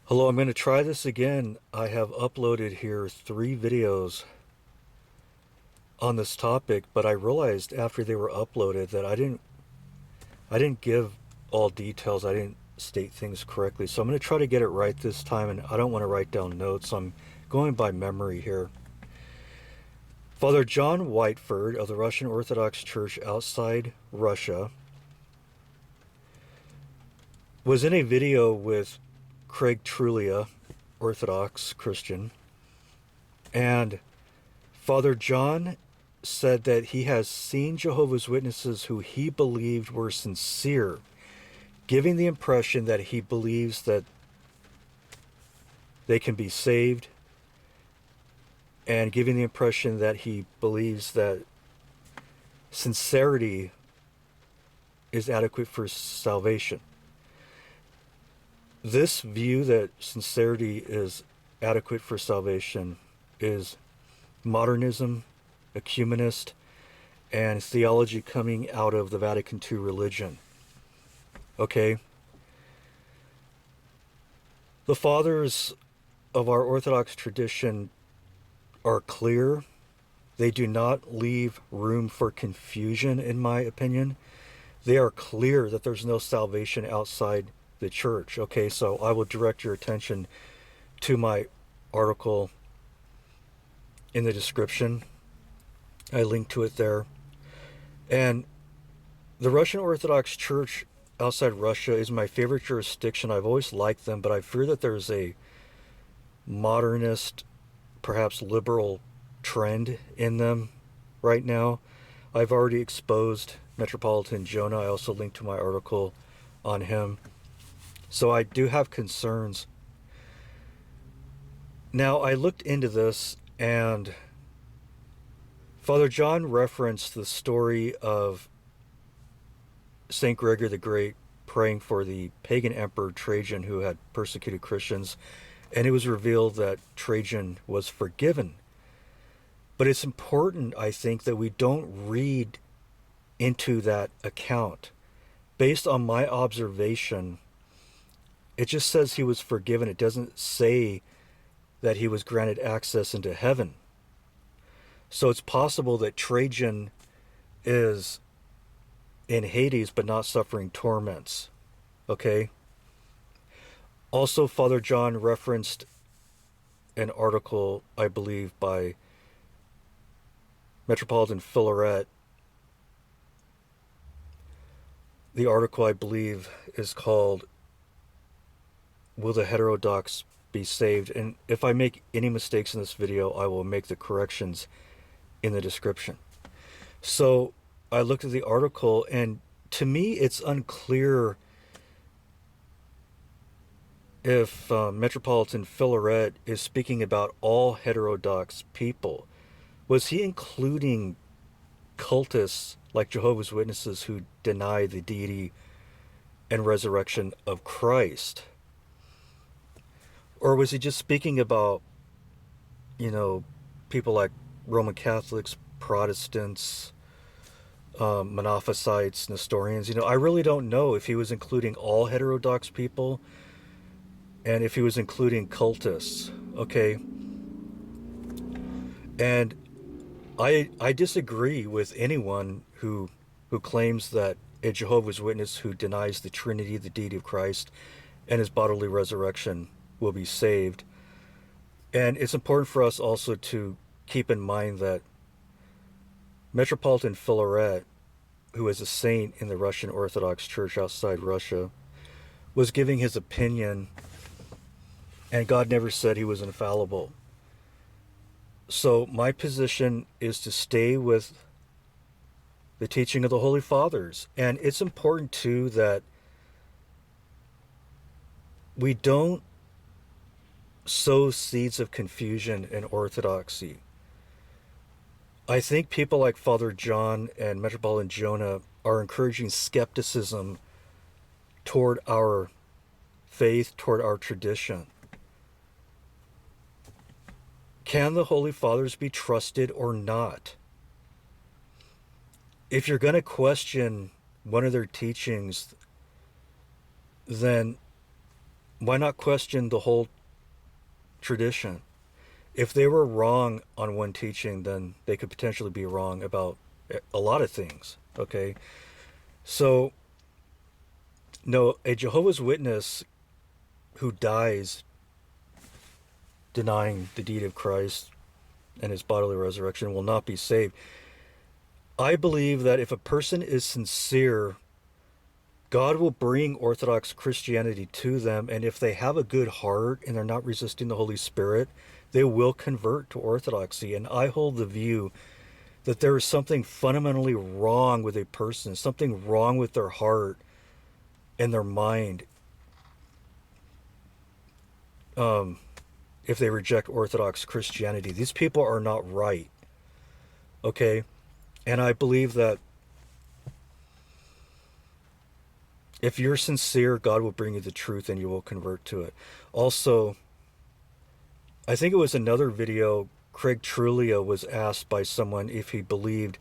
Hello, I'm going to try this again. I have uploaded here 3 videos on this topic, but I realized after they were uploaded that I didn't give all details. I didn't state things correctly. So I'm going to try to get it right this time, and I don't want to write down notes. So I'm going by memory here. Father John Whiteford of the Russian Orthodox Church outside Russia was in a video with Craig Trulia, Orthodox Christian, and Father John said that he has seen Jehovah's Witnesses who he believed were sincere, giving the impression that he believes that they can be saved, and giving the impression that he believes that sincerity is adequate for salvation. This view that sincerity is adequate for salvation is modernism, ecumenist, and theology coming out of the Vatican II religion. Okay? The fathers of our Orthodox tradition are clear. They do not leave room for confusion, in my opinion. They are clear that there's no salvation outside the church. Okay, so I will direct your attention to my article in the description. I link to it there. And the Russian Orthodox Church outside Russia is my favorite jurisdiction. I've always liked them, but I fear that there's a modernist, perhaps liberal trend in them right now. I've already exposed Metropolitan Jonah. I also linked to my article on him. So I do have concerns. Now, I looked into this, and Father John referenced the story of St. Gregory the Great praying for the pagan emperor Trajan who had persecuted Christians, and it was revealed that Trajan was forgiven. But it's important, I think, that we don't read into that account. Based on my observation, it just says he was forgiven. It doesn't say that he was granted access into heaven. So it's possible that Trajan is in Hades but not suffering torments. Okay? Also, Father John referenced an article, I believe, by Metropolitan Philaret. The article, I believe, is called Will the Heterodox Be Saved? And if I make any mistakes in this video, I will make the corrections in the description. So I looked at the article, and to me, it's unclear if Metropolitan Philaret is speaking about all heterodox people. Was he including cultists like Jehovah's Witnesses who deny the deity and resurrection of Christ? Or was he just speaking about, people like Roman Catholics, Protestants, Monophysites, Nestorians? I really don't know if he was including all heterodox people and if he was including cultists. Okay? And I disagree with anyone who claims that a Jehovah's Witness who denies the Trinity, the deity of Christ, and his bodily resurrection will be saved. And it's important for us also to keep in mind that Metropolitan Philaret, who is a saint in the Russian Orthodox Church outside Russia, was giving his opinion, and God never said he was infallible. So my position is to stay with the teaching of the Holy Fathers. And it's important, too, that we don't sow seeds of confusion in orthodoxy. I think people like Father John and Metropolitan Jonah are encouraging skepticism toward our faith, toward our tradition. Can the Holy Fathers be trusted or not? If you're going to question one of their teachings, then Why not question the whole tradition? If they were wrong on one teaching, then they could potentially be wrong about a lot of things. Okay, so no, a Jehovah's Witness who dies denying the deity of Christ and his bodily resurrection will not be saved. I believe that if a person is sincere, God will bring Orthodox Christianity to them, and if they have a good heart and they're not resisting the Holy Spirit, they will convert to Orthodoxy. And I hold the view that there is something fundamentally wrong with a person, something wrong with their heart and their mind, if they reject Orthodox Christianity. These people are not right. Okay? And I believe that if you're sincere, God will bring you the truth and you will convert to it. Also, I think it was another video, Craig Trullia was asked by someone if he believed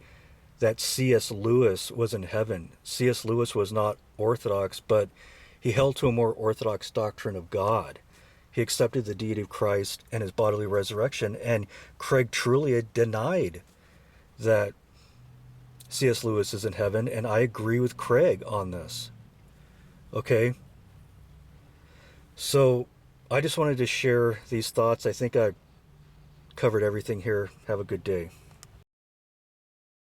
that C.S. Lewis was in heaven. C.S. Lewis was not Orthodox, but he held to a more Orthodox doctrine of God. He accepted the deity of Christ and his bodily resurrection, and Craig Trullia denied that C.S. Lewis is in heaven, and I agree with Craig on this. Okay? So I just wanted to share these thoughts. I think I covered everything here. Have a good day.